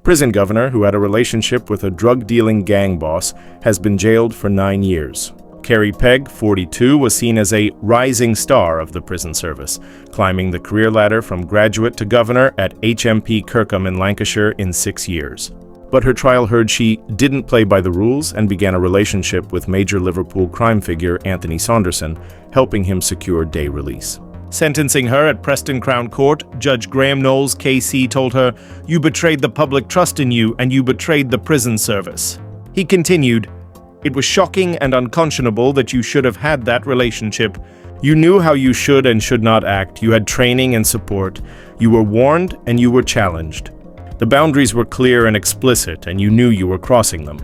Prison governor, who had a relationship with a drug-dealing gang boss, has been jailed for 9 years. Kerri Pegg, 42, was seen as a rising star of the prison service, climbing the career ladder from graduate to governor at HMP Kirkham in Lancashire in 6 years. But her trial heard she didn't play by the rules and began a relationship with major Liverpool crime figure Anthony Saunderson, helping him secure day release. Sentencing her at Preston Crown Court, Judge Graham Knowles KC told her, "You betrayed the public trust in you and you betrayed the prison service." He continued, "It was shocking and unconscionable that you should have had that relationship. You knew how you should and should not act. You had training and support. You were warned and you were challenged. The boundaries were clear and explicit, and you knew you were crossing them."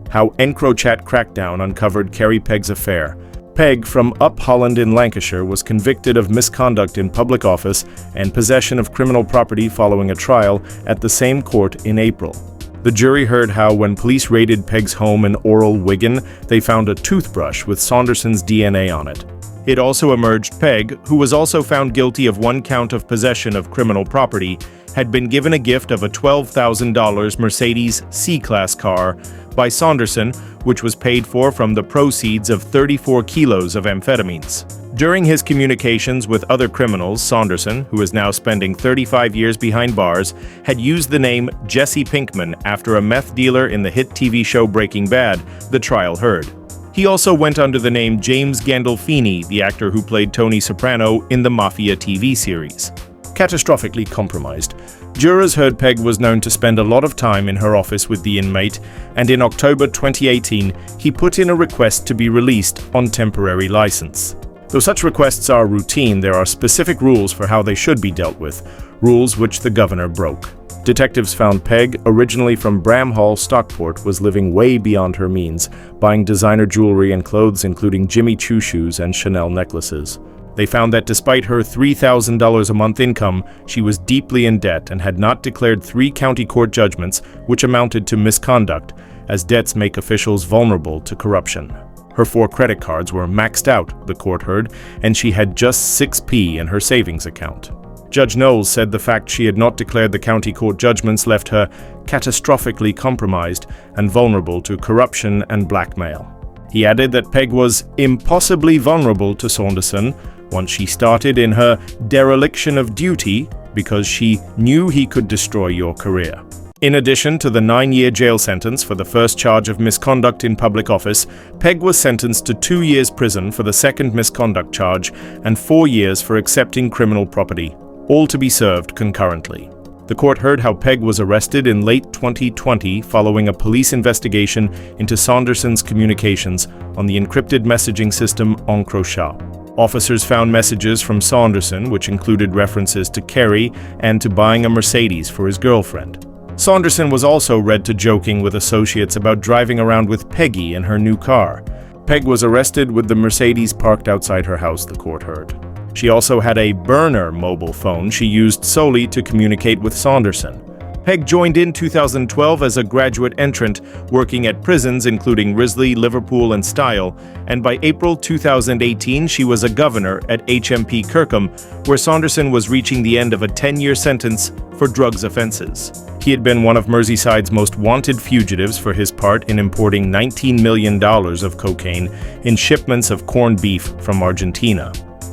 How EncroChat crackdown uncovered Kerri Pegg's affair. Pegg, from Up Holland in Lancashire, was convicted of misconduct in public office and possession of criminal property following a trial at the same court in April. The jury heard how, when police raided Pegg's home in Oral, Wigan, they found a toothbrush with Saunderson's DNA on it. It also emerged Pegg, who was also found guilty of 1 count of possession of criminal property, had been given a gift of a $12,000 Mercedes C-Class car by Saunderson, which was paid for from the proceeds of 34 kilos of amphetamines. During his communications with other criminals, Saunderson, who is now spending 35 years behind bars, had used the name Jesse Pinkman after a meth dealer in the hit TV show Breaking Bad, the trial heard. He also went under the name James Gandolfini, the actor who played Tony Soprano in the Mafia TV series. Catastrophically compromised. Jurors heard Pegg was known to spend a lot of time in her office with the inmate, and in October 2018, he put in a request to be released on temporary license. Though such requests are routine, there are specific rules for how they should be dealt with, rules which the governor broke. Detectives found Pegg, originally from Bramhall, Stockport, was living way beyond her means, buying designer jewelry and clothes including Jimmy Choo shoes and Chanel necklaces. They found that despite her $3,000 a month income, she was deeply in debt and had not declared 3 county court judgments, which amounted to misconduct, as debts make officials vulnerable to corruption. Her 4 credit cards were maxed out, the court heard, and she had just 6p in her savings account. Judge Knowles said the fact she had not declared the county court judgments left her catastrophically compromised and vulnerable to corruption and blackmail. He added that Pegg was impossibly vulnerable to Saunderson once she started in her dereliction of duty because she knew he could destroy your career. In addition to the 9-year jail sentence for the first charge of misconduct in public office, Pegg was sentenced to 2 years prison for the second misconduct charge and 4 years for accepting criminal property, all to be served concurrently. The court heard how Pegg was arrested in late 2020 following a police investigation into Saunderson's communications on the encrypted messaging system EncroChat. Officers found messages from Saunderson which included references to Kerri and to buying a Mercedes for his girlfriend. Saunderson was also read to joking with associates about driving around with Peggy in her new car. Pegg was arrested with the Mercedes parked outside her house, the court heard. She also had a burner mobile phone she used solely to communicate with Saunderson. Pegg joined in 2012 as a graduate entrant, working at prisons including Risley, Liverpool, and Style, and by April 2018 she was a governor at HMP Kirkham, where Saunderson was reaching the end of a 10-year sentence for drugs offences. He had been one of Merseyside's most wanted fugitives for his part in importing $19 million of cocaine in shipments of corned beef from Argentina.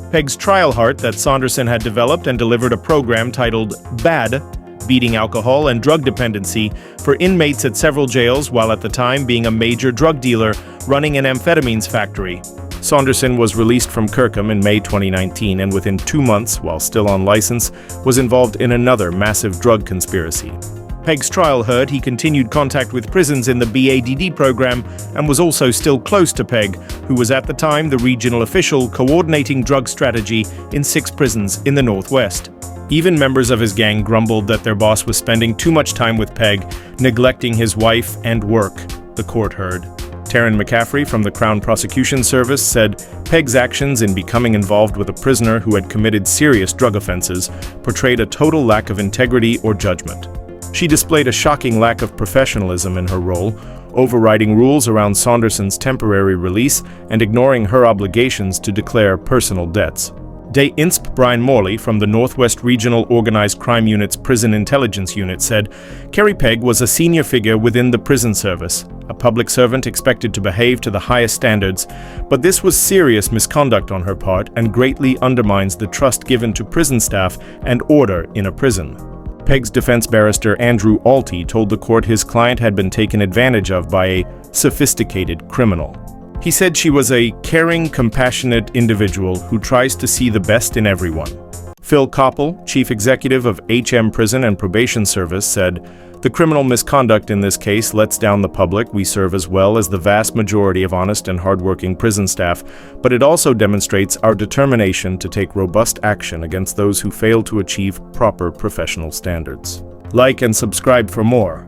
Pegg's trial heart that Saunderson had developed and delivered a program titled BAD, Beating Alcohol and Drug Dependency, for inmates at several jails while at the time being a major drug dealer running an amphetamines factory. Saunderson was released from Kirkham in May 2019 and within 2 months, while still on license, was involved in another massive drug conspiracy. Pegg's trial heard he continued contact with prisons in the BADD program and was also still close to Pegg, who was at the time the regional official coordinating drug strategy in 6 prisons in the Northwest. Even members of his gang grumbled that their boss was spending too much time with Pegg, neglecting his wife and work, the court heard. Taryn McCaffrey from the Crown Prosecution Service said Pegg's actions in becoming involved with a prisoner who had committed serious drug offenses portrayed a total lack of integrity or judgment. She displayed a shocking lack of professionalism in her role, overriding rules around Saunderson's temporary release and ignoring her obligations to declare personal debts. DINSP Brian Morley from the Northwest Regional Organized Crime Unit's Prison Intelligence Unit said, Kerri Pegg was a senior figure within the prison service, a public servant expected to behave to the highest standards, but this was serious misconduct on her part and greatly undermines the trust given to prison staff and order in a prison. Pegg's defense barrister Andrew Alty told the court his client had been taken advantage of by a sophisticated criminal. He said she was a caring, compassionate individual who tries to see the best in everyone. Phil Koppel, chief executive of HM Prison and Probation Service, said, "The criminal misconduct in this case lets down the public we serve as well as the vast majority of honest and hardworking prison staff, but it also demonstrates our determination to take robust action against those who fail to achieve proper professional standards." Like and subscribe for more.